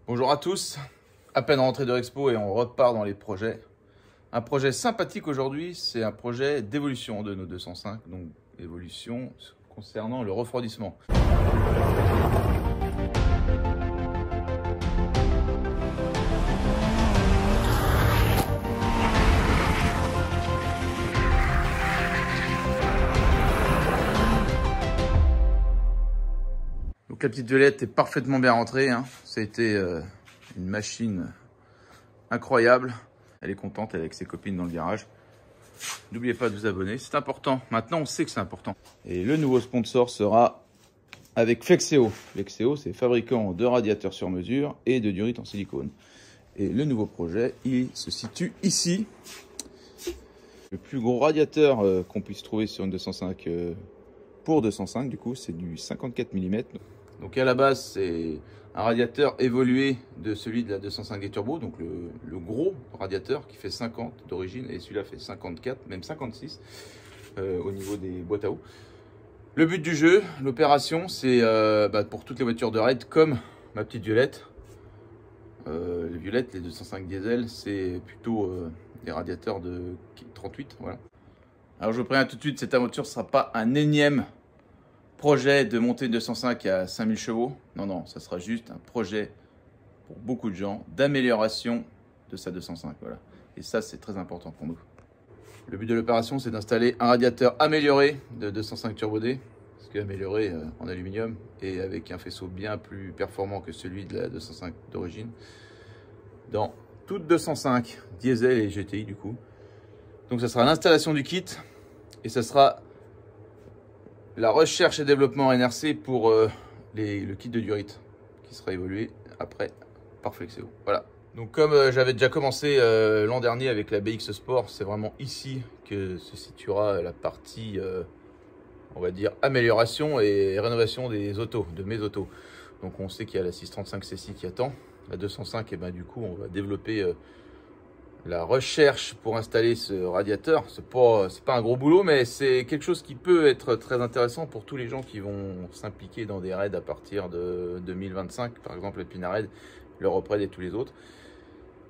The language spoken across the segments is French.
Bonjour à tous, à peine rentré de l'expo et on repart dans les projets. Un projet sympathique aujourd'hui, c'est un projet d'évolution de nos 205, donc évolution concernant le refroidissement. Donc la petite violette est parfaitement bien rentrée, hein. Ça a été une machine incroyable. Elle est contente, elle est avec ses copines dans le garage. N'oubliez pas de vous abonner, c'est important. Maintenant, on sait que c'est important. Et le nouveau sponsor sera avec Flexeo. Flexeo, c'est fabricant de radiateurs sur mesure et de durite en silicone. Et le nouveau projet, il se situe ici. Le plus gros radiateur qu'on puisse trouver sur une 205 pour 205, du coup, c'est du 54 mm. Donc à la base, c'est un radiateur évolué de celui de la 205D Turbo, donc le gros radiateur qui fait 50 d'origine, et celui-là fait 54, même 56 au niveau des boîtes à eau. Le but du jeu, l'opération, c'est pour toutes les voitures de raid comme ma petite Violette. Les Violettes, les 205 diesel, c'est plutôt des radiateurs de 38, voilà. Alors je vous préviens tout de suite, cette aventure ne sera pas un énième projet de monter une 205 à 5000 chevaux. Non, non, ça sera juste un projet pour beaucoup de gens d'amélioration de sa 205. Voilà. Et ça, c'est très important pour nous. Le but de l'opération, c'est d'installer un radiateur amélioré de 205 Turbo D, parce qu'amélioré en aluminium et avec un faisceau bien plus performant que celui de la 205 d'origine, dans toute 205 diesel et GTI du coup. Donc ça sera l'installation du kit et ça sera la recherche et développement en NRC pour le kit de durite qui sera évolué après par Flexeo. Voilà. Donc comme j'avais déjà commencé l'an dernier avec la BX Sport, c'est vraiment ici que se situera la partie, on va dire, amélioration et rénovation des autos, de mes autos. Donc on sait qu'il y a la 635 CC qui attend. La 205, et ben du coup on va développer la recherche pour installer ce radiateur. C'est pas un gros boulot, mais c'est quelque chose qui peut être très intéressant pour tous les gens qui vont s'impliquer dans des raids à partir de 2025, par exemple le Pinarraid, l'Europe Raid et tous les autres.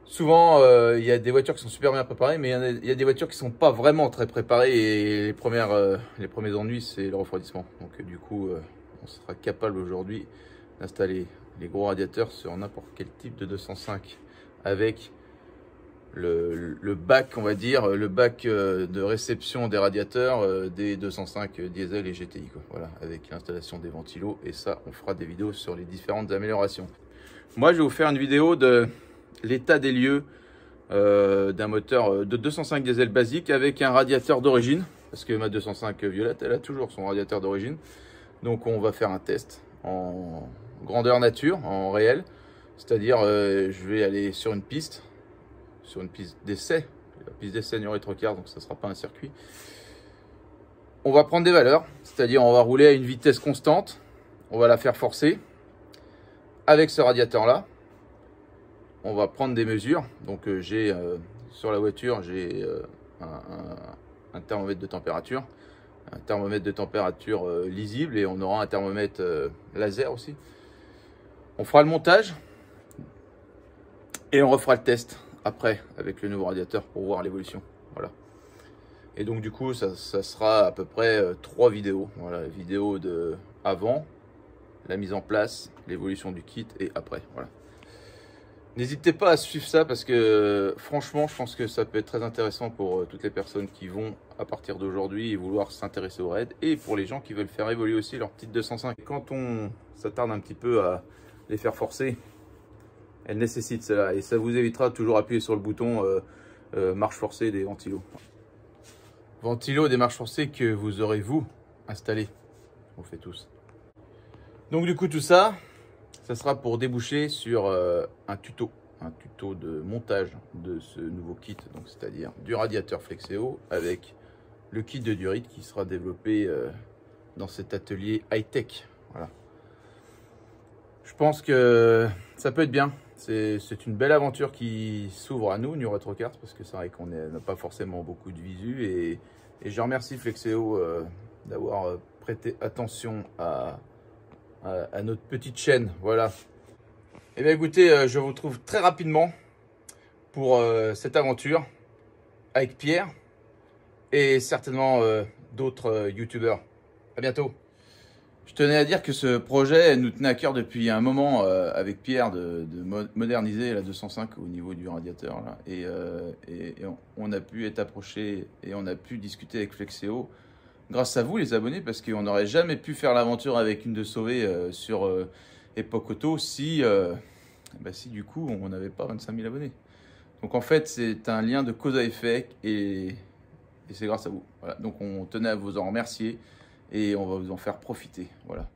Souvent, il y a des voitures qui sont super bien préparées, mais il y a des voitures qui sont pas vraiment très préparées et les premiers ennuis, c'est le refroidissement. Donc du coup, on sera capable aujourd'hui d'installer les gros radiateurs sur n'importe quel type de 205 avec le bac, on va dire, le bac de réception des radiateurs des 205 diesel et GTI, quoi. Voilà, avec l'installation des ventilos, et ça, on fera des vidéos sur les différentes améliorations. Moi, je vais vous faire une vidéo de l'état des lieux d'un moteur de 205 diesel basique avec un radiateur d'origine, parce que ma 205 Violette, elle a toujours son radiateur d'origine. Donc, on va faire un test en grandeur nature, en réel, c'est-à-dire je vais aller sur une piste d'essai. La piste d'essai New Retrocars, donc ça ne sera pas un circuit. On va prendre des valeurs, c'est-à-dire on va rouler à une vitesse constante, on va la faire forcer avec ce radiateur là. On va prendre des mesures, donc j'ai sur la voiture, j'ai un thermomètre de température, lisible, et on aura un thermomètre laser aussi. On fera le montage et on refera le test après avec le nouveau radiateur pour voir l'évolution. Voilà. Et donc du coup ça sera à peu près 3 vidéos. Voilà, vidéo de avant, la mise en place, l'évolution du kit et après. Voilà. N'hésitez pas à suivre ça parce que franchement je pense que ça peut être très intéressant pour toutes les personnes qui vont à partir d'aujourd'hui vouloir s'intéresser au raid, et pour les gens qui veulent faire évoluer aussi leur petite 205. Quand on s'attarde un petit peu à les faire forcer, elle nécessite cela, et ça vous évitera de toujours appuyer sur le bouton marche forcée des ventilos. Ventilos des marches forcées que vous aurez vous installés. On fait tous. Donc du coup tout ça, ça sera pour déboucher sur un tuto de montage de ce nouveau kit, donc c'est-à-dire du radiateur Flexeo avec le kit de durite qui sera développé dans cet atelier high-tech. Voilà. Je pense que ça peut être bien. C'est une belle aventure qui s'ouvre à nous, New Retrocars, parce que c'est vrai qu'on n'a pas forcément beaucoup de visu, et je remercie Flexeo d'avoir prêté attention à notre petite chaîne. Voilà. Eh bien écoutez, je vous retrouve très rapidement pour cette aventure avec Pierre et certainement d'autres youtubeurs. À bientôt. Je tenais à dire que ce projet nous tenait à cœur depuis un moment avec Pierre de moderniser la 205 au niveau du radiateur là. Et on a pu être approché et on a pu discuter avec Flexeo grâce à vous les abonnés, parce qu'on n'aurait jamais pu faire l'aventure avec une de Sauvé sur Epoch Auto si du coup on n'avait pas 25 000 abonnés. Donc en fait c'est un lien de cause à effet et c'est grâce à vous. Voilà. Donc on tenait à vous en remercier et on va vous en faire profiter. Voilà.